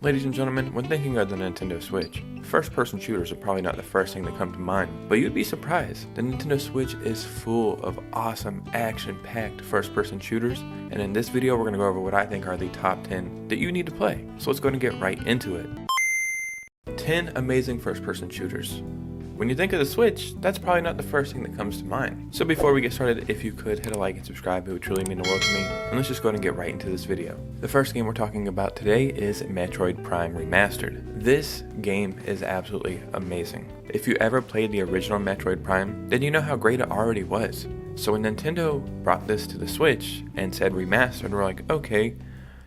Ladies and gentlemen, when thinking of the Nintendo Switch, first-person shooters are probably not the first thing that come to mind, but you'd be surprised. The Nintendo Switch is full of awesome, action-packed first-person shooters, and in this video we're going to go over what I think are the top 10 that you need to play. So let's go ahead and get right into it. 10 amazing first-person shooters. When you think of the Switch, that's probably not the first thing that comes to mind. So before we get started, if you could hit a like and subscribe, it would truly mean the world to me. And let's just go ahead and get right into this video. The first game we're talking about today is Metroid Prime Remastered. This game is absolutely amazing. If you ever played the original Metroid Prime, then you know how great it already was. So when Nintendo brought this to the Switch and said remastered, we're like, okay,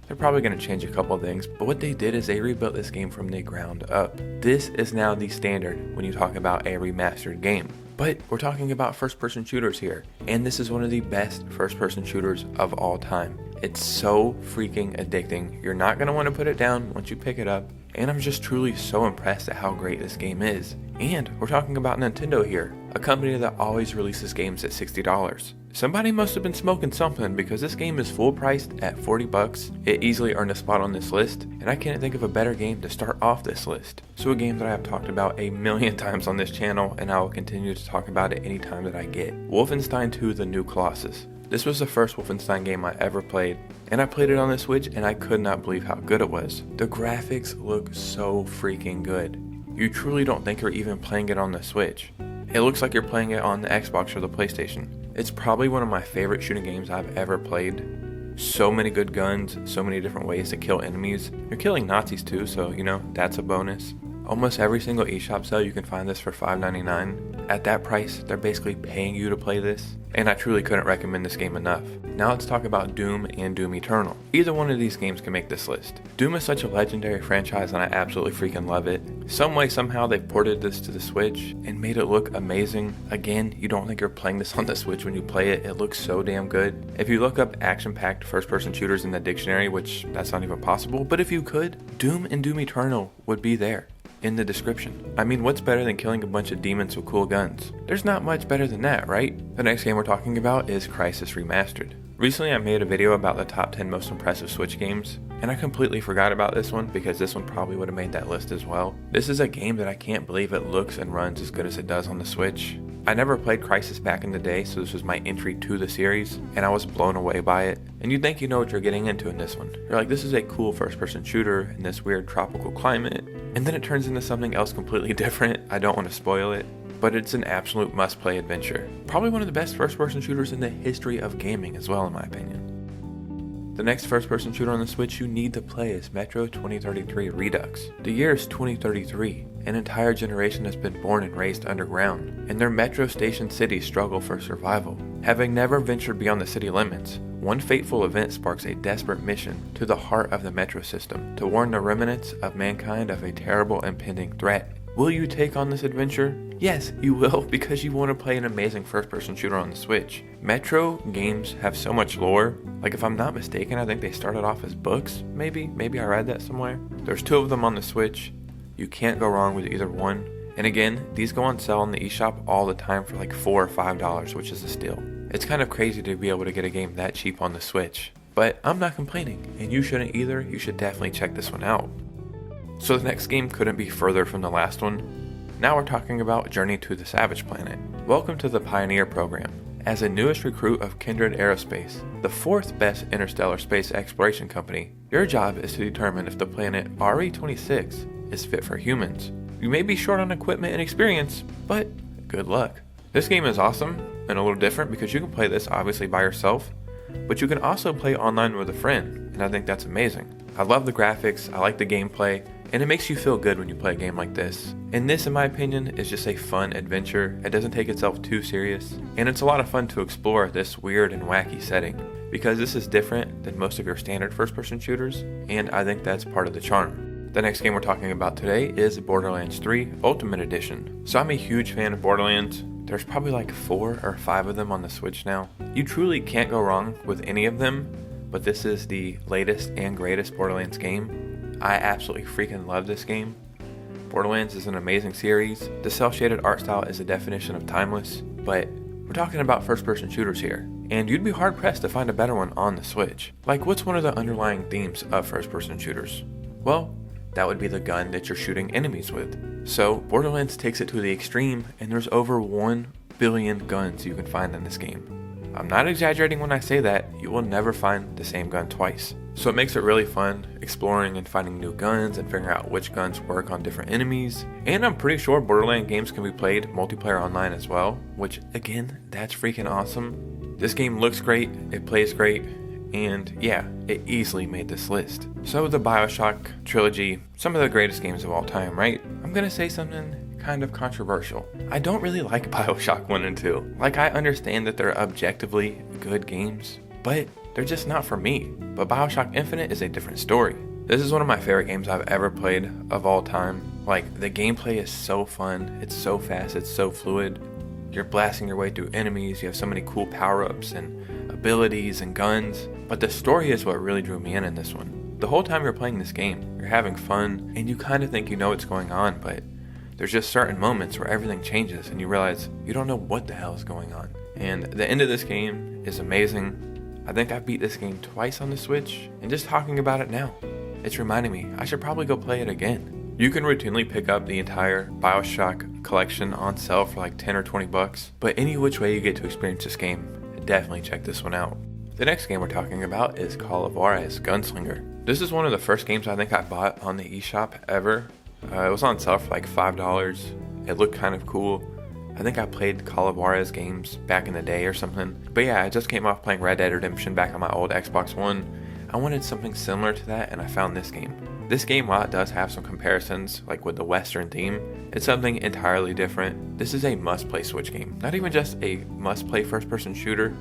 they're probably going to change a couple things, but what they did is they rebuilt this game from the ground up. This is now the standard when you talk about a remastered game. But we're talking about first-person shooters here, and this is one of the best first-person shooters of all time. It's so freaking addicting. You're not going to want to put it down once you pick it up, and I'm just truly so impressed at how great this game is. And we're talking about Nintendo here, a company that always releases games at $60. Somebody must have been smoking something because this game is full priced at 40 bucks. It easily earned a spot on this list, and I can't think of a better game to start off this list. So a game that I have talked about a million times on this channel, and I will continue to talk about it anytime that I get. Wolfenstein II: The New Colossus. This was the first Wolfenstein game I ever played, and I played it on the Switch and I could not believe how good it was. The graphics look so freaking good. You truly don't think you're even playing it on the Switch. It looks like you're playing it on the Xbox or the PlayStation. It's probably one of my favorite shooting games I've ever played. So many good guns, so many different ways to kill enemies. You're killing Nazis too, so you know, that's a bonus. Almost every single eShop sale you can find this for $5.99. At that price, they're basically paying you to play this, and I truly couldn't recommend this game enough. Now let's talk about Doom and Doom Eternal. Either one of these games can make this list. Doom is such a legendary franchise and I absolutely freaking love it. Some way, somehow they've ported this to the Switch and made it look amazing. Again, you don't think you're playing this on the Switch when you play it. It looks so damn good. If you look up action-packed first-person shooters in the dictionary, which that's not even possible, but if you could, Doom and Doom Eternal would be there in the description. I mean, what's better than killing a bunch of demons with cool guns? There's not much better than that, right? The next game we're talking about is Crysis Remastered. Recently I made a video about the top 10 most impressive Switch games, and I completely forgot about this one because this one probably would have made that list as well. This is a game that I can't believe it looks and runs as good as it does on the Switch. I never played Crysis back in the day, so this was my entry to the series, and I was blown away by it. And you'd think you know what you're getting into in this one. You're like, this is a cool first-person shooter in this weird tropical climate, and then it turns into something else completely different. I don't want to spoil it, but it's an absolute must-play adventure. Probably one of the best first-person shooters in the history of gaming as well, in my opinion. The next first-person shooter on the Switch you need to play is Metro 2033 Redux. The year is 2033. An entire generation has been born and raised underground, and their metro station cities struggle for survival. Having never ventured beyond the city limits, one fateful event sparks a desperate mission to the heart of the metro system to warn the remnants of mankind of a terrible impending threat. Will you take on this adventure? Yes, you will, because you want to play an amazing first-person shooter on the Switch. Metro games have so much lore. Like, if I'm not mistaken, I think they started off as books, maybe I read that somewhere. There's 2 of them on the Switch. You can't go wrong with either one. And again, these go on sale in the eShop all the time for like $4 or $5, which is a steal. It's kind of crazy to be able to get a game that cheap on the Switch. But I'm not complaining, and you shouldn't either. You should definitely check this one out. So the next game couldn't be further from the last one. Now we're talking about Journey to the Savage Planet. Welcome to the Pioneer program. As a newest recruit of Kindred Aerospace, the 4th best interstellar space exploration company, your job is to determine if the planet RE-26 is fit for humans. You may be short on equipment and experience, but good luck. This game is awesome and a little different because you can play this obviously by yourself, but you can also play online with a friend, and I think that's amazing. I love the graphics, I like the gameplay, and it makes you feel good when you play a game like this. And this, in my opinion, is just a fun adventure. It doesn't take itself too serious, and it's a lot of fun to explore this weird and wacky setting, because this is different than most of your standard first-person shooters, and I think that's part of the charm. The next game we're talking about today is Borderlands 3 Ultimate Edition. So I'm a huge fan of Borderlands. There's probably like 4 or 5 of them on the Switch now. You truly can't go wrong with any of them, but this is the latest and greatest Borderlands game. I absolutely freaking love this game. Borderlands is an amazing series. The cel-shaded art style is a definition of timeless, but we're talking about first-person shooters here, and you'd be hard-pressed to find a better one on the Switch. Like, what's one of the underlying themes of first-person shooters? Well, that would be the gun that you're shooting enemies with. So Borderlands takes it to the extreme, and there's over 1 billion guns you can find in this game. I'm not exaggerating when I say that. You will never find the same gun twice. So it makes it really fun exploring and finding new guns and figuring out which guns work on different enemies. And I'm pretty sure Borderlands games can be played multiplayer online as well, which again, that's freaking awesome. This game looks great, it plays great, and yeah, it easily made this list. So the BioShock trilogy, some of the greatest games of all time, right? I'm gonna say something kind of controversial. I don't really like BioShock 1 and 2. Like, I understand that they're objectively good games, but they're just not for me. But BioShock Infinite is a different story. This is one of my favorite games I've ever played of all time. Like, the gameplay is so fun, it's so fast, it's so fluid. You're blasting your way through enemies, you have so many cool power-ups and abilities and guns. But the story is what really drew me in this one. The whole time you're playing this game, you're having fun, and you kind of think you know what's going on, but there's just certain moments where everything changes and you realize you don't know what the hell is going on. And the end of this game is amazing. I think I've beat this game twice on the Switch, and just talking about it now, it's reminding me I should probably go play it again. You can routinely pick up the entire BioShock collection on sale for like 10 or 20 bucks, but any which way you get to experience this game, definitely check this one out. The next game we're talking about is Juarez, Gunslinger. This is one of the first games I think I bought on the eShop ever. It was on sale for like $5. It looked kind of cool. I think I played Juarez games back in the day or something. But yeah, I just came off playing Red Dead Redemption back on my old Xbox One. I wanted something similar to that, and I found this game. This game, while it does have some comparisons, like with the Western theme, it's something entirely different. This is a must-play Switch game. Not even just a must-play first-person shooter,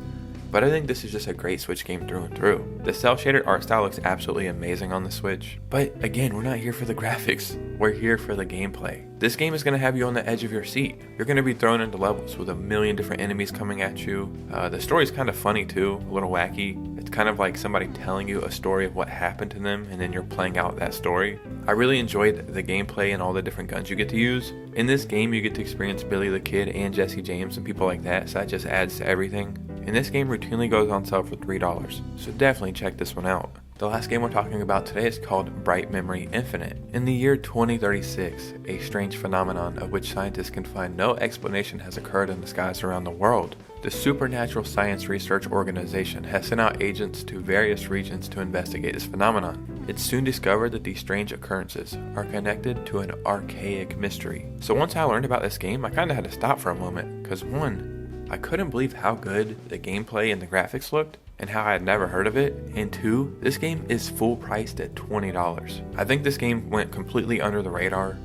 but I think this is just a great Switch game through and through. The cel-shaded art style looks absolutely amazing on the Switch. But again, we're not here for the graphics. We're here for the gameplay. This game is going to have you on the edge of your seat. You're going to be thrown into levels with a million different enemies coming at you. The story is kind of funny too, a little wacky. It's kind of like somebody telling you a story of what happened to them, and then you're playing out that story. I really enjoyed the gameplay and all the different guns you get to use. In this game, you get to experience Billy the Kid and Jesse James and people like that, so that just adds to everything. And this game routinely goes on sale for $3, so definitely check this one out. The last game we're talking about today is called Bright Memory Infinite. In the year 2036, a strange phenomenon of which scientists can find no explanation has occurred in the skies around the world. The Supernatural Science Research Organization has sent out agents to various regions to investigate this phenomenon. It's soon discovered that these strange occurrences are connected to an archaic mystery. So once I learned about this game, I kind of had to stop for a moment, because one, I couldn't believe how good the gameplay and the graphics looked, and how I had never heard of it. And two, this game is full priced at $20. I think this game went completely under the radar.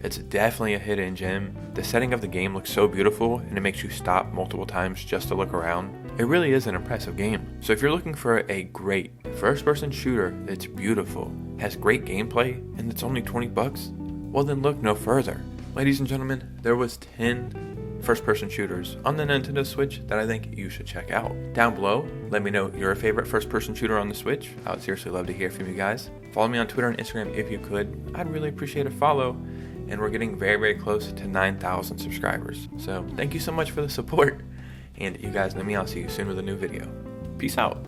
It's definitely a hidden gem. The setting of the game looks so beautiful, and it makes you stop multiple times just to look around. It really is an impressive game. So if you're looking for a great first-person shooter that's beautiful, has great gameplay, and it's only 20 bucks, well then look no further. Ladies and gentlemen, there was 10 first-person shooters on the Nintendo Switch that I think you should check out. Down below, let me know your favorite first-person shooter on the Switch. I would seriously love to hear from you guys. Follow me on Twitter and Instagram if you could. I'd really appreciate a follow, and we're getting very, very close to 9,000 subscribers. So thank you so much for the support, and you guys know me. I'll see you soon with a new video. Peace out.